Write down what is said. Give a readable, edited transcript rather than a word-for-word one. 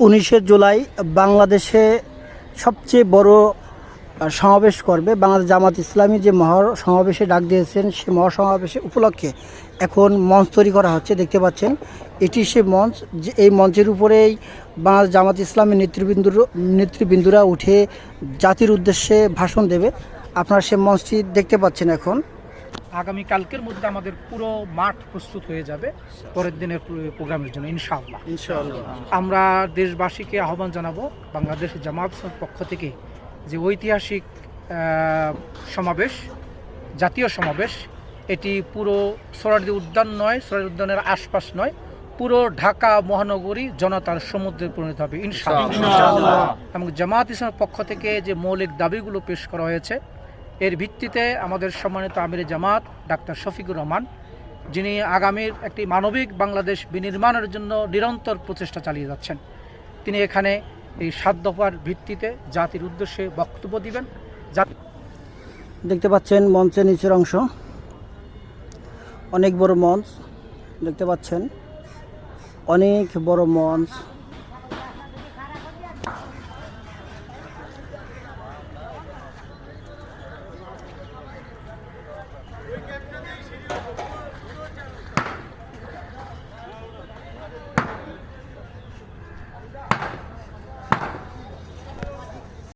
19শে জুলাই বাংলাদেশে সবচেয়ে বড় সমাবেশ করবে। বাংলাদেশ জামাত ইসলামী যে সমাবেশে ডাক দিয়েছেন, সে মহাসমাবেশে উপলক্ষে এখন মঞ্চ তৈরি করা হচ্ছে। দেখতে পাচ্ছেন এটি সে মঞ্চ, যে এই মঞ্চের উপরেই বাংলাদেশ জামাত ইসলামী নেতৃবৃন্দরা উঠে জাতির উদ্দেশ্যে ভাষণ দেবে। আপনারা সে মঞ্চটি দেখতে পাচ্ছেন। এখন আগামী কালকের মধ্যে আমাদের পুরো মাঠ প্রস্তুত হয়ে যাবে পরের দিনের প্রোগ্রামের জন্য ইনশাআল্লাহ। আমরা দেশবাসীকে আহ্বান জানাবো বাংলাদেশ জামাত ইসলামের পক্ষ থেকে যে ঐতিহাসিক সমাবেশ, জাতীয় সমাবেশ, এটি পুরো সোহরাওয়ার্দী উদ্যান নয়, সোহরাওয়ার্দী উদ্যানের আশপাশ নয়, পুরো ঢাকা মহানগরী জনতার সমুদ্রে পরিণত হবে ইনশাআল্লাহ। এবং জামাত ইসলামের পক্ষ থেকে যে মৌলিক দাবিগুলো পেশ করা হয়েছে, এর ভিত্তিতে আমাদের সম্মানিত আমিরে জামাত ডাক্তার শফিকুর রহমান, যিনি আগামীর একটি মানবিক বাংলাদেশ বিনির্মাণের জন্য নিরন্তর প্রচেষ্টা চালিয়ে যাচ্ছেন, তিনি এখানে এই 7 দফার ভিত্তিতে জাতির উদ্দেশ্যে বক্তব্য দিবেন। দেখতে পাচ্ছেন মঞ্চের নিচের অংশ, অনেক বড় মঞ্চ দেখতে পাচ্ছেন, অনেক বড় মঞ্চ।